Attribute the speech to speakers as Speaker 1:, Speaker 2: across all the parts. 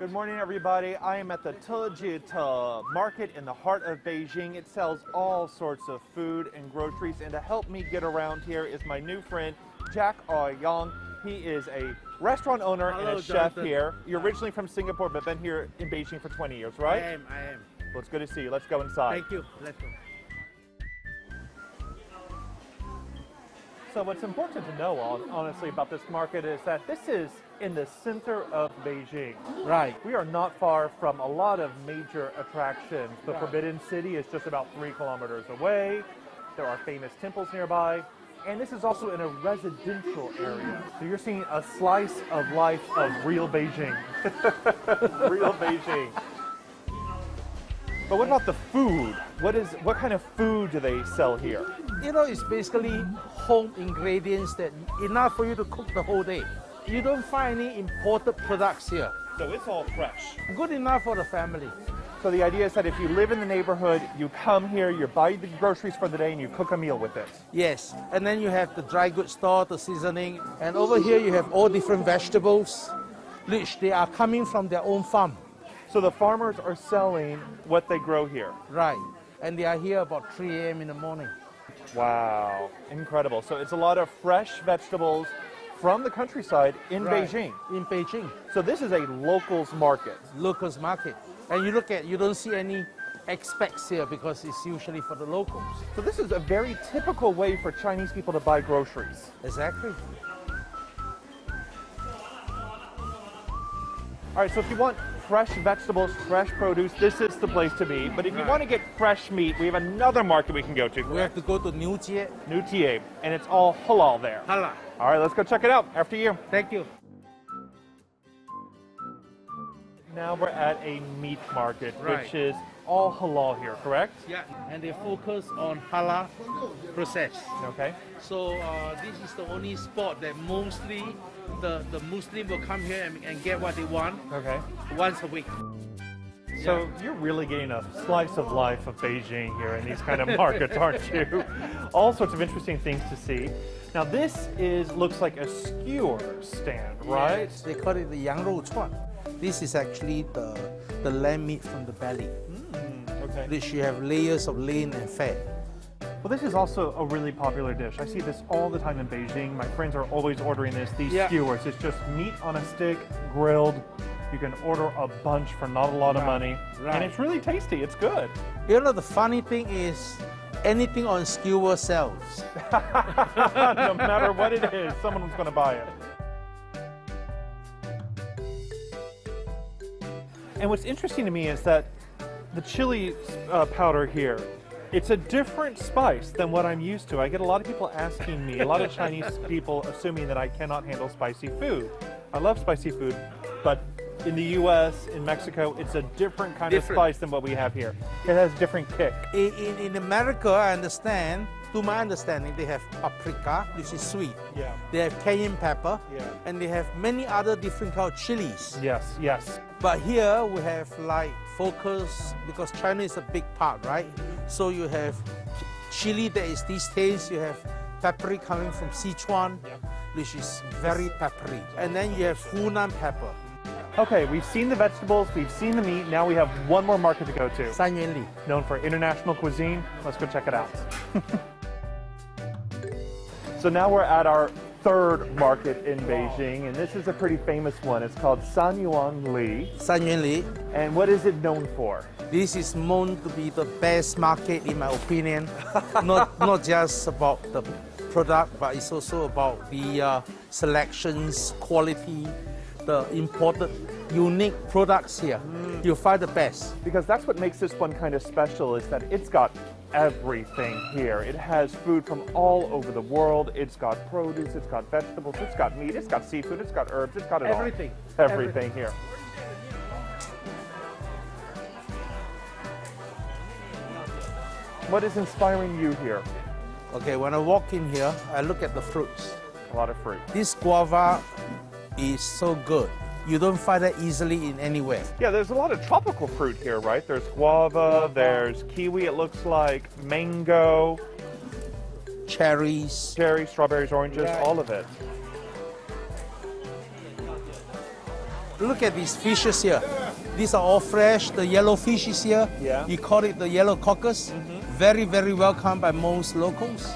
Speaker 1: Good morning, everybody. I am at the CGTN market in the heart of Beijing. It sells all sorts of food and groceries, and to help me get around here is my new friend, Jack Aw Yong. He is a restaurant owner and a chef here. You're originally from Singapore, but been here in Beijing for 20 years, right?
Speaker 2: I am.
Speaker 1: Well, it's good to see you. Let's go inside.
Speaker 2: Thank you. Let's go.
Speaker 1: So what's important to know, honestly, about this market is that this is in the center of Beijing.
Speaker 2: Right.
Speaker 1: We are not far from a lot of major attractions. The
Speaker 2: Right.
Speaker 1: Forbidden City is just about 3 kilometers away. There are famous temples nearby. And this is also in a residential area. So you're seeing a slice of life of real Beijing. Real Beijing. But what about the food? What kind of food do they sell here?
Speaker 2: You know, it's basically home ingredients that enough for you to cook the whole day. You don't find any imported products here.
Speaker 1: So it's all fresh.
Speaker 2: Good enough for the family.
Speaker 1: So the idea is that if you live in the neighborhood, you come here, you buy the groceries for the day, and you cook a meal with it.
Speaker 2: Yes. And then you have the dry goods store, the seasoning. And over here you have all different vegetables, which they are coming from their own farm.
Speaker 1: So the farmers are selling what they grow here.
Speaker 2: Right. And they are here about 3 a.m. in the morning.
Speaker 1: Wow, incredible. So it's a lot of fresh vegetables from the countryside in
Speaker 2: Right.
Speaker 1: Beijing.
Speaker 2: In Beijing.
Speaker 1: So this is a locals market.
Speaker 2: Locals market. And you don't see any expats here because it's usually for the locals.
Speaker 1: So this is a very typical way for Chinese people to buy groceries.
Speaker 2: Exactly.
Speaker 1: All right, so if you want fresh vegetables, fresh produce, this is the place to be. But if you
Speaker 2: Right.
Speaker 1: want to get fresh meat, we have another market we can go to.
Speaker 2: We have to go to New Jie.
Speaker 1: New Tie, and it's all halal there.
Speaker 2: Hala.
Speaker 1: All right, let's go check it out. After you.
Speaker 2: Thank you.
Speaker 1: Now we're at a meat market,
Speaker 2: Right.
Speaker 1: which is all halal here, correct?
Speaker 2: Yeah. And they focus on halal process.
Speaker 1: Okay.
Speaker 2: So this is the only spot that mostly the Muslim will come here and get what they want
Speaker 1: Okay.
Speaker 2: once a week.
Speaker 1: So you're really getting a slice of life of Beijing here in these kind of markets, aren't you? All sorts of interesting things to see. Now this looks like a skewer stand, right?
Speaker 2: Yes, they call it the yang rou chuan. This is actually the lamb meat from the belly,
Speaker 1: Okay.
Speaker 2: which you have layers of lean and fat.
Speaker 1: Well, this is also a really popular dish. I see this all the time in Beijing. My friends are always ordering these
Speaker 2: Yeah.
Speaker 1: skewers. It's just meat on a stick, grilled. You can order a bunch for not a lot of money.
Speaker 2: Right.
Speaker 1: And it's really tasty. It's good.
Speaker 2: You know, the funny thing is, anything on skewer sells.
Speaker 1: No matter what it is, someone's going to buy it. And what's interesting to me is that the chili powder here, it's a different spice than what I'm used to. I get a lot of people asking me, a lot of Chinese people assuming that I cannot handle spicy food. I love spicy food, but in the US, in Mexico, it's a different kind of spice than what we have here. It has a different kick.
Speaker 2: In America, I understand, to my understanding, they have paprika, which is sweet.
Speaker 1: Yeah.
Speaker 2: They have cayenne pepper,
Speaker 1: Yeah.
Speaker 2: and they have many other different kind of chilies.
Speaker 1: Yes, yes.
Speaker 2: But here we have like focus, because China is a big part, right? So you have chili that is this taste, you have peppery coming from Sichuan, which is very peppery. And then you have Hunan pepper.
Speaker 1: Okay, we've seen the vegetables, we've seen the meat, now we have one more market to go to.
Speaker 2: Sanyuanli.
Speaker 1: Known for international cuisine. Let's go check it out. So now we're at our third market in Beijing, and this is a pretty famous one. It's called Sanyuanli.
Speaker 2: Sanyuanli.
Speaker 1: And what is it known for?
Speaker 2: This is known to be the best market in my opinion. not just about the product, but it's also about the selections, quality, the imported unique products here. You'll find the best.
Speaker 1: Because that's what makes this one kind of special, is that it's got everything here. It has food from all over the world. It's got produce, it's got vegetables, it's got meat, it's got seafood, it's got herbs, it's got it
Speaker 2: Everything.
Speaker 1: all. Everything here. What is inspiring you here?
Speaker 2: Okay, when I walk in here, I look at the fruits.
Speaker 1: A lot of fruit.
Speaker 2: This guava is so good. You don't find that easily in anywhere.
Speaker 1: Yeah, there's a lot of tropical fruit here, right? There's guava, there's kiwi, it looks like, mango,
Speaker 2: Cherries.
Speaker 1: strawberries, oranges,
Speaker 2: Right.
Speaker 1: all of it.
Speaker 2: Look at these fishes here. These are all fresh. The yellow fishes here.
Speaker 1: Yeah.
Speaker 2: We call it the yellow cockles. Very, very welcome by most locals.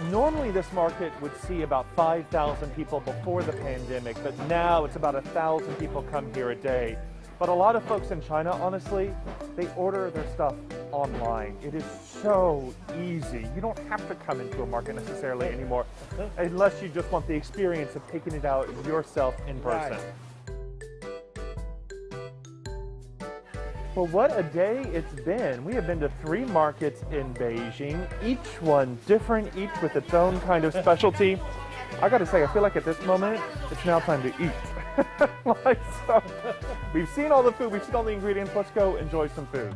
Speaker 1: Normally this market would see about 5,000 people before the pandemic, but now it's about 1,000 people come here a day. But a lot of folks in China, honestly, they order their stuff online. It is so easy. You don't have to come into a market necessarily anymore, unless you just want the experience of taking it out yourself in person.
Speaker 2: Right.
Speaker 1: Well, what a day it's been. We have been to 3 markets in Beijing, each one different, each with its own kind of specialty. I gotta say, I feel like at this moment, it's now time to eat. So, we've seen all the food, we've seen all the ingredients, let's go enjoy some food.